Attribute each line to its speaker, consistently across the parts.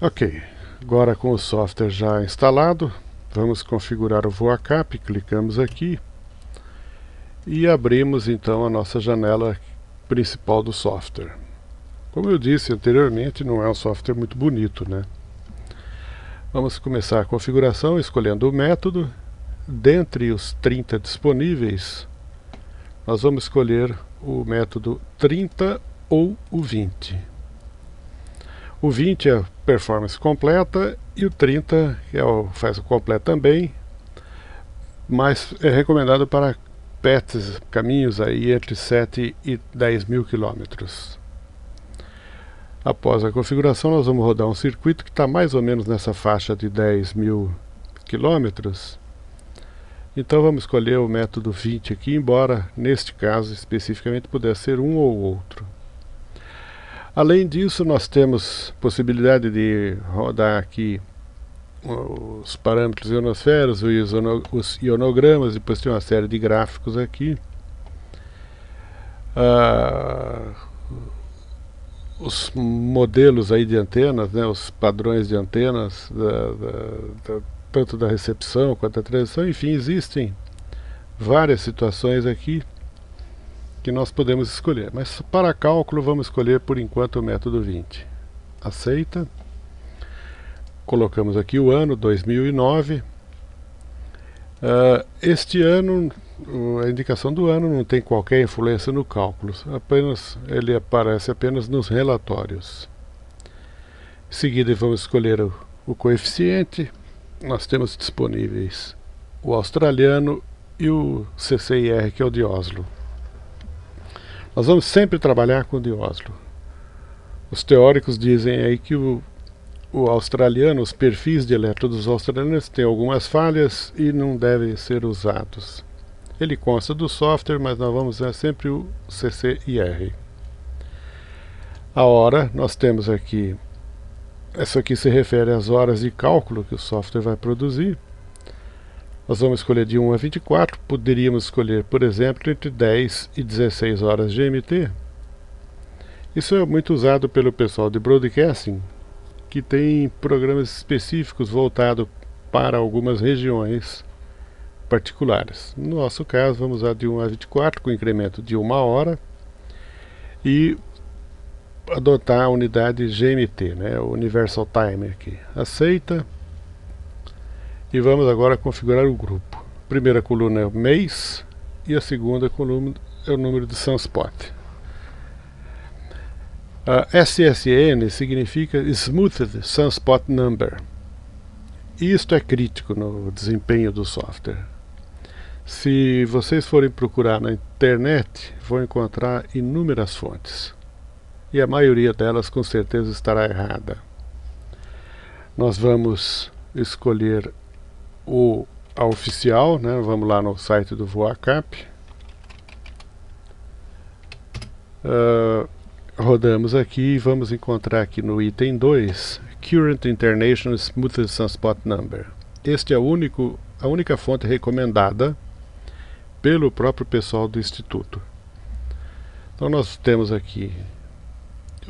Speaker 1: Ok, agora com o software já instalado, vamos configurar o VoaCap, clicamos aqui e abrimos então a nossa janela principal do software. Como eu disse anteriormente, não é um software muito bonito, né? Vamos começar a configuração escolhendo o método. Dentre os 30 disponíveis, nós vamos escolher o método 30 ou o 20. O 20 é performance completa e o 30 faz o completo também, mas é recomendado para PETs, caminhos aí entre 7 e 10 mil quilômetros. Após a configuração, nós vamos rodar um circuito que está mais ou menos nessa faixa de 10 mil quilômetros. Então vamos escolher o método 20 aqui, embora neste caso especificamente pudesse ser um ou outro. Além disso, nós temos possibilidade de rodar aqui os parâmetros ionosferos, os ionogramas, depois tem uma série de gráficos aqui. Os modelos aí de antenas, né, os padrões de antenas, tanto da recepção quanto da transmissão, enfim, existem várias situações aqui que nós podemos escolher, mas para cálculo vamos escolher por enquanto o método 20. Aceita. Colocamos aqui o ano 2009. Este ano, a indicação do ano não tem qualquer influência no cálculo, ele aparece apenas nos relatórios. Em seguida vamos escolher o coeficiente. Nós temos disponíveis o australiano e o CCIR, que é o de Oslo. Nós vamos sempre trabalhar com o de Oslo. Os teóricos dizem aí que o australiano, os perfis de elétrodos australianos têm algumas falhas e não devem ser usados. Ele consta do software, mas nós vamos usar sempre o CCIR. A hora, nós temos aqui, essa aqui se refere às horas de cálculo que o software vai produzir. Nós vamos escolher de 1 a 24, poderíamos escolher, por exemplo, entre 10 e 16 horas GMT. Isso é muito usado pelo pessoal de broadcasting, que tem programas específicos voltados para algumas regiões particulares. No nosso caso, vamos usar de 1 a 24, com incremento de 1 hora, e adotar a unidade GMT, né, o Universal Time aqui. Aceita. E vamos agora configurar o grupo. A primeira coluna é o mês e a segunda coluna é o número de Sunspot. SSN significa Smoothed Sunspot Number. E isto é crítico no desempenho do software. Se vocês forem procurar na internet, vão encontrar inúmeras fontes. E a maioria delas com certeza estará errada. Nós vamos escolher a oficial, né? Vamos lá no site do VoaCap. Rodamos aqui e vamos encontrar aqui no item 2 Current International Smoothest Sunspot Number. Este é a única fonte recomendada pelo próprio pessoal do Instituto. Então nós temos aqui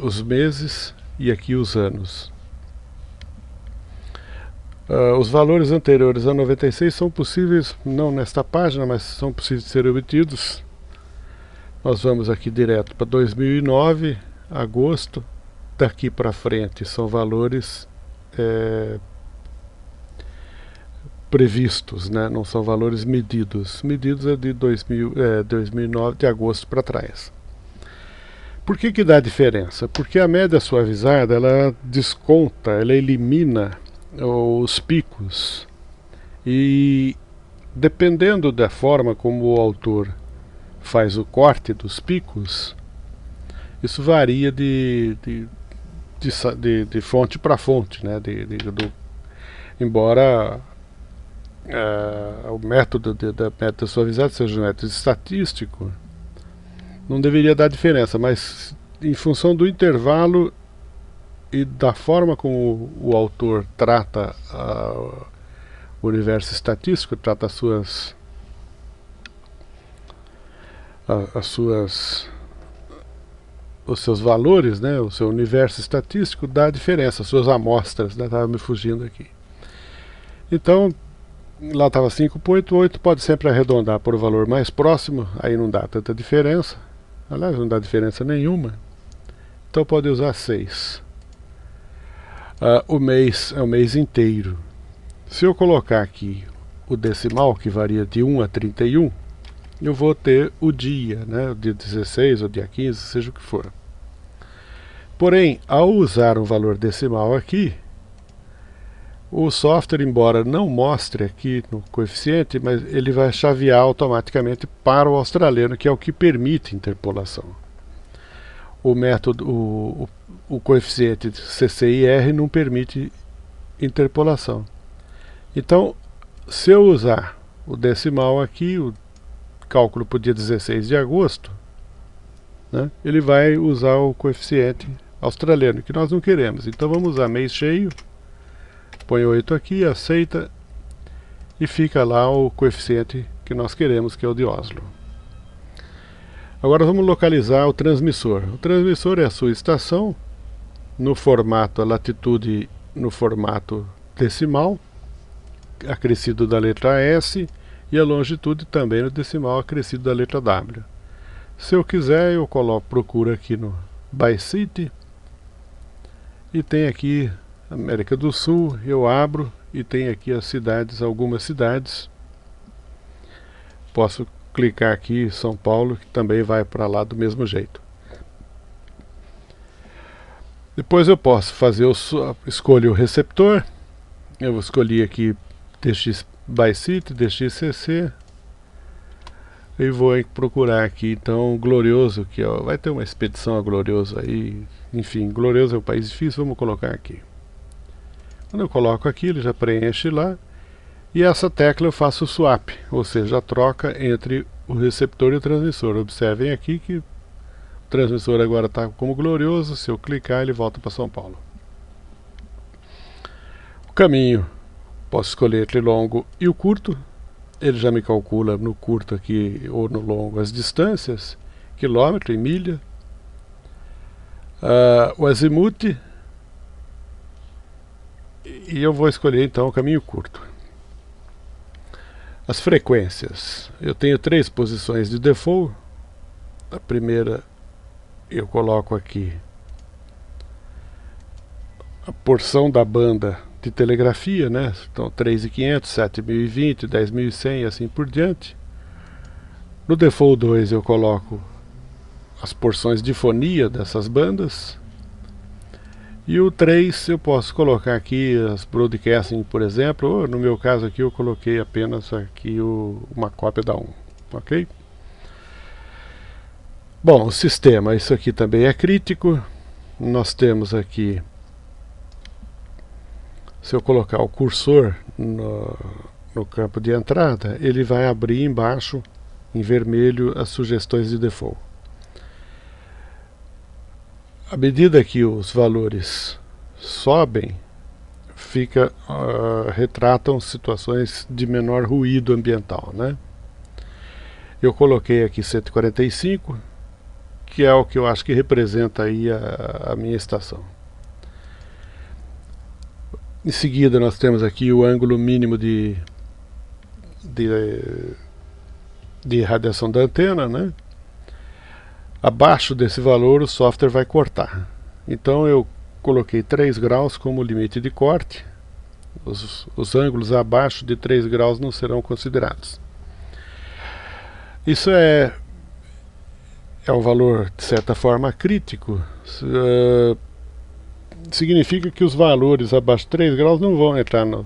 Speaker 1: os meses e aqui os anos. Os valores anteriores a 96 são possíveis, não nesta página, mas são possíveis de serem obtidos. Nós vamos aqui direto para 2009, agosto. Daqui para frente são valores previstos, né? Não são valores medidos. Medidos é de 2009, de agosto para trás. Por que dá diferença? Porque a média suavizada, ela desconta, ela elimina os picos, e dependendo da forma como o autor faz o corte dos picos, isso varia de fonte para fonte, né? Embora o método da suavizada seja um método estatístico, não deveria dar diferença, mas em função do intervalo e da forma como o autor trata o universo estatístico, trata as suas os seus valores, né, o seu universo estatístico, dá a diferença, as suas amostras, né, estava me fugindo aqui. Então, lá estava 5,8, pode sempre arredondar por o valor mais próximo, aí não dá tanta diferença, aliás, não dá diferença nenhuma, então pode usar 6. O mês é o mês inteiro. Se eu colocar aqui o decimal, que varia de 1 a 31, eu vou ter o dia, né, o dia 16 ou dia 15, seja o que for. Porém, ao usar um valor decimal aqui, o software, embora não mostre aqui no coeficiente, mas ele vai chavear automaticamente para o australiano, que é o que permite interpolação. O método, o coeficiente CCIR não permite interpolação. Então, se eu usar o decimal aqui, o cálculo para o dia 16 de agosto, né, ele vai usar o coeficiente australiano, que nós não queremos. Então vamos usar mês cheio, põe 8 aqui, aceita, e fica lá o coeficiente que nós queremos, que é o de Oslo. Agora vamos localizar o transmissor. O transmissor é a sua estação, no formato, a latitude no formato decimal, acrescido da letra S, e a longitude também no decimal, acrescido da letra W. Se eu quiser, eu procuro aqui no By City, e tem aqui América do Sul, eu abro e tem aqui as cidades, algumas cidades. Posso clicar aqui em São Paulo, que também vai para lá do mesmo jeito. Depois eu posso fazer, escolho o receptor, eu escolhi aqui DX by City, DXCC, e vou procurar aqui então Glorioso, que ó, vai ter uma expedição a Glorioso aí, enfim, Glorioso é um país difícil, vamos colocar aqui. Quando eu coloco aqui, ele já preenche lá, e essa tecla eu faço o swap, ou seja, a troca entre o receptor e o transmissor. Observem aqui que o transmissor agora está como Glorioso, se eu clicar ele volta para São Paulo. O caminho, posso escolher entre longo e o curto, ele já me calcula no curto aqui ou no longo as distâncias, quilômetro e milha. O azimuth, e eu vou escolher então o caminho curto. As frequências, eu tenho 3 posições de default. A primeira eu coloco aqui a porção da banda de telegrafia, né? Então 3.500, 7.020, 10.100 e assim por diante. No default 2 eu coloco as porções de fonia dessas bandas. E o 3 eu posso colocar aqui as broadcasting, por exemplo, ou no meu caso aqui eu coloquei apenas aqui uma cópia da 1, ok? Bom, o sistema, isso aqui também é crítico. Nós temos aqui, se eu colocar o cursor no campo de entrada, ele vai abrir embaixo, em vermelho, as sugestões de default. À medida que os valores sobem, retratam situações de menor ruído ambiental, né? Eu coloquei aqui 145, que é o que eu acho que representa aí a minha estação. Em seguida nós temos aqui o ângulo mínimo de radiação da antena, né? Abaixo desse valor o software vai cortar. Então eu coloquei 3 graus como limite de corte. Os ângulos abaixo de 3 graus não serão considerados. Isso é um valor de certa forma crítico. Significa que os valores abaixo de 3 graus não vão entrar no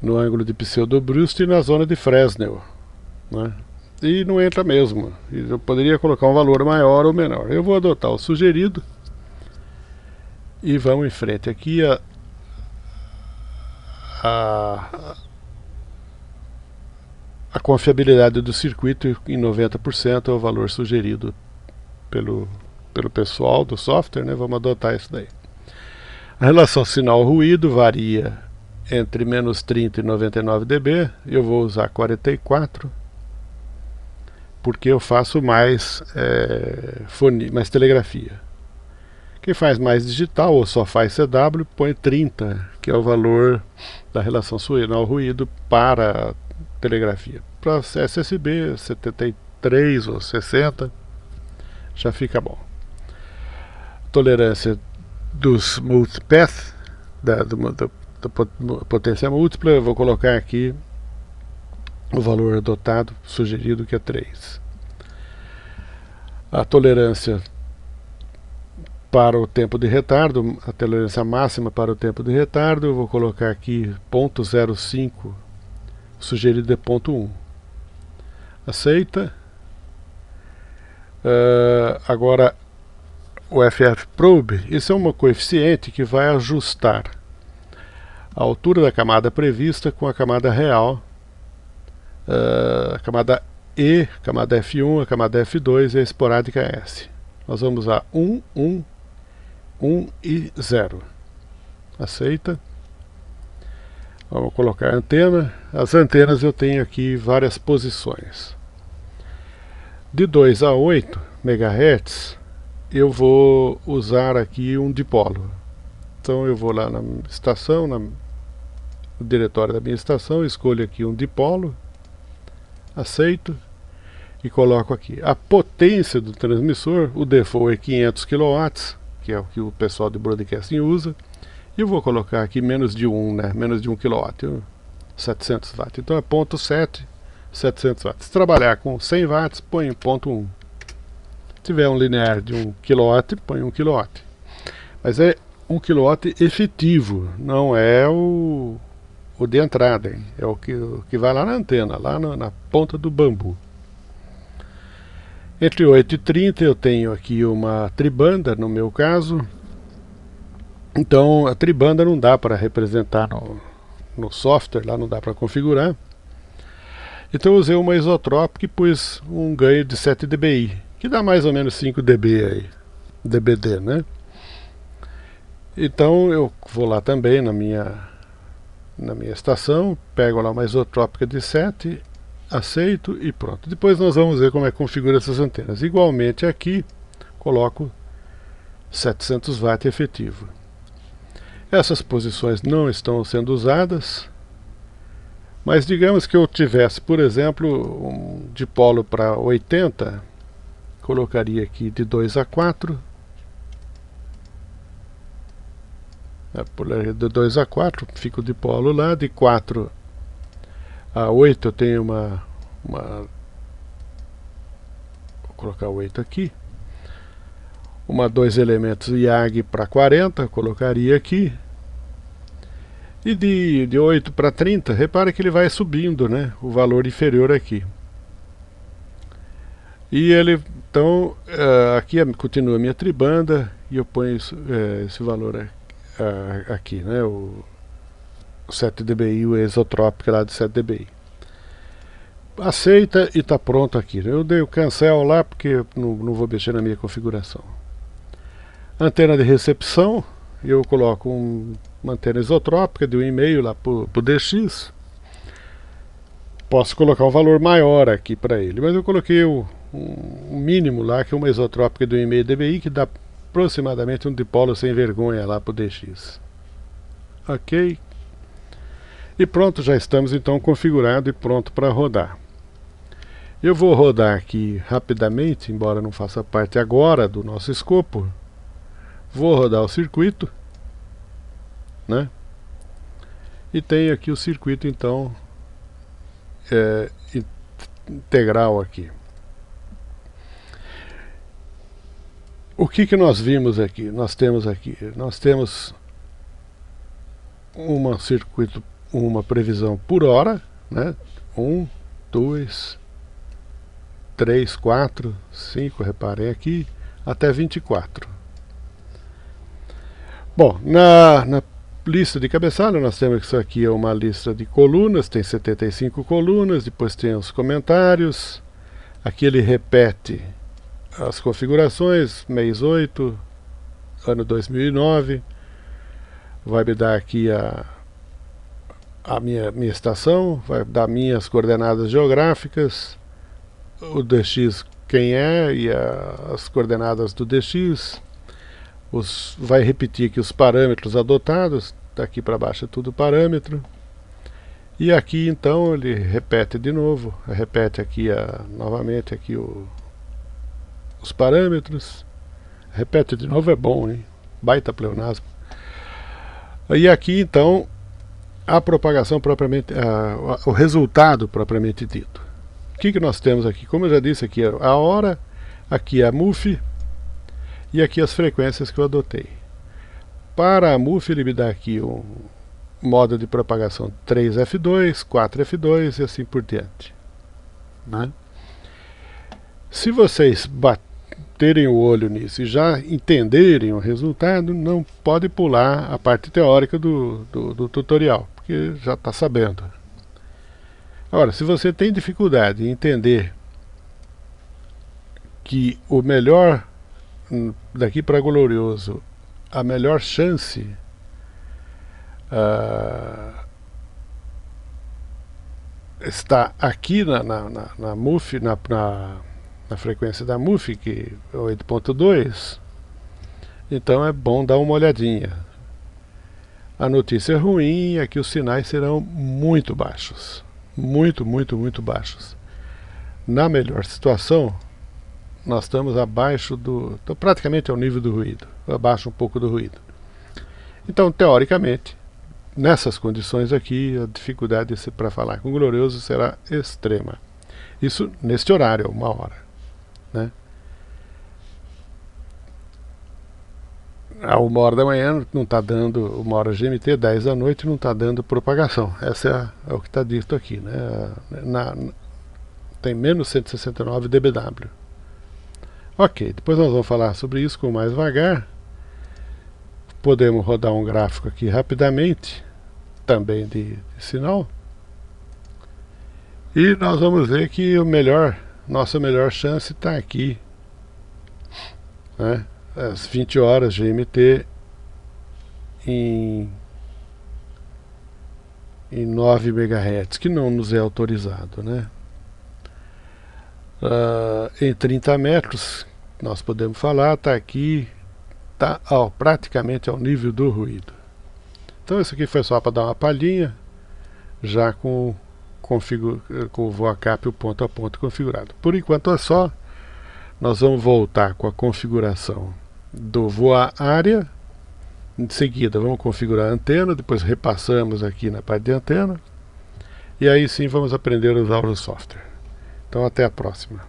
Speaker 1: ângulo de pseudo-Brust e na zona de Fresnel, né? E não entra mesmo. Eu poderia colocar um valor maior ou menor. Eu vou adotar o sugerido e vamos em frente. Aqui a confiabilidade do circuito em 90% é o valor sugerido pelo pessoal do software, né? Vamos adotar isso daí. A relação sinal-ruído varia entre menos 30 e 99 dB. Eu vou usar 44. porque eu faço mais, mais telegrafia. Quem faz mais digital ou só faz CW, põe 30, que é o valor da relação sinal-ruído para telegrafia. Para SSB, 73 ou 60, já fica bom. Tolerância dos multipath, da potência múltipla, eu vou colocar aqui o valor adotado, sugerido, que é 3. A tolerância para o tempo de retardo, a tolerância máxima para o tempo de retardo, eu vou colocar aqui 0.05, sugerido é 0.1. Aceita. Agora, o FF Probe, isso é um coeficiente que vai ajustar a altura da camada prevista com a camada real, a camada E, a camada F1, a camada F2 e a esporádica S. Nós vamos a 1, 1, 1 e 0. Aceita. Vamos colocar a antena. As antenas eu tenho aqui várias posições. De 2 a 8 MHz, eu vou usar aqui um dipolo. Então eu vou lá na estação, no diretório da minha estação, escolho aqui um dipolo, aceito e coloco aqui. A potência do transmissor, o default é 500 kW, que é o que o pessoal de broadcasting usa, e eu vou colocar aqui menos de 1, né? Menos de 1 kW, 700 watts. Então é 0.7, 700 watts. Se trabalhar com 100 watts, põe 0.1. Se tiver um linear de 1 kW, põe 1 kW. Mas é 1 kW efetivo, não é o de entrada, hein? É o que vai lá na antena, lá na ponta do bambu. Entre 8 e 30 eu tenho aqui uma tribanda, no meu caso. Então a tribanda não dá para representar no software, lá não dá para configurar. Então eu usei uma isotropic e pus um ganho de 7 dBi, que dá mais ou menos 5 dB aí, dBd, né? Então eu vou lá também na minha estação, pego lá uma isotrópica de 7, aceito e pronto. Depois nós vamos ver como é que configura essas antenas. Igualmente aqui, coloco 700 watts efetivo. Essas posições não estão sendo usadas, mas digamos que eu tivesse, por exemplo, um dipolo para 80, colocaria aqui de 2 a 4, de 2 a 4 fica o dipolo lá, de 4 a 8 eu tenho vou colocar 8 aqui, 2 elementos IAG para 40, colocaria aqui, e de 8 para 30, repare que ele vai subindo, né, o valor inferior aqui. E ele, então, aqui continua a minha tribanda, e eu ponho esse valor aqui, né, o 7 dBi, o exotrópico lá de 7 dBi. Aceita e está pronto aqui. Eu dei o cancel lá porque não vou mexer na minha configuração. Antena de recepção, eu coloco uma antena isotrópica de 1,5 lá para o DX. Posso colocar um valor maior aqui para ele, mas eu coloquei um mínimo lá, que é uma isotrópica de 1,5 dBi, que dá aproximadamente um dipolo sem vergonha lá para o DX. Ok. E pronto, já estamos então configurado e pronto para rodar. Eu vou rodar aqui rapidamente, embora não faça parte agora do nosso escopo. Vou rodar o circuito, né? E tenho aqui o circuito então integral aqui. O que nós vimos aqui? Nós temos um circuito, uma previsão por hora, né? 1, 2, 3, 4, 5, reparem aqui, até 24. Bom, na lista de cabeçalho nós temos que isso aqui é uma lista de colunas, tem 75 colunas, depois tem os comentários, aqui ele repete as configurações, mês 8, ano 2009, vai me dar aqui a minha estação, vai dar minhas coordenadas geográficas, o dx quem é e as coordenadas do dx, vai repetir aqui os parâmetros adotados, daqui para baixo é tudo parâmetro, e aqui então ele repete de novo, repete aqui novamente aqui os parâmetros, repete de novo, é bom, hein? Baita pleonasmo. E aqui então a propagação propriamente, o resultado propriamente dito. O que nós temos aqui? Como eu já disse, aqui a hora, aqui a MUF e aqui as frequências que eu adotei. Para a MUF ele me dá aqui um modo de propagação 3F2, 4F2 e assim por diante, né? Se vocês baterem o olho nisso e já entenderem o resultado, não pode pular a parte teórica do tutorial, porque já está sabendo. Agora, se você tem dificuldade em entender que o melhor, daqui para Glorioso, a melhor chance está aqui na MUF, na frequência da MUF, que é 8.2, então é bom dar uma olhadinha. A notícia ruim é que os sinais serão muito baixos. Muito baixos. Na melhor situação, nós estamos abaixo então praticamente ao nível do ruído, abaixo um pouco do ruído. Então, teoricamente, nessas condições aqui, a dificuldade para falar com o Glorioso será extrema. Isso neste horário, 1h, né? A 1h da manhã não está dando, 1h GMT, 10 da noite não está dando propagação. Essa é o que está dito aqui, né? Tem menos 169 dBW. Ok, depois nós vamos falar sobre isso com mais vagar. Podemos rodar um gráfico aqui rapidamente, também de sinal. E nós vamos ver que nossa melhor chance está aqui, né? Às 20 horas GMT em 9 MHz, que não nos é autorizado, né? Em 30 metros, nós podemos falar, está aqui, está praticamente ao nível do ruído. Então isso aqui foi só para dar uma palhinha, já com o VoaCap, o ponto a ponto configurado. Por enquanto é só. Nós vamos voltar com a configuração do Voa Área. Em seguida vamos configurar a antena, depois repassamos aqui na parte de antena, e aí sim vamos aprender a usar o software. Então até a próxima.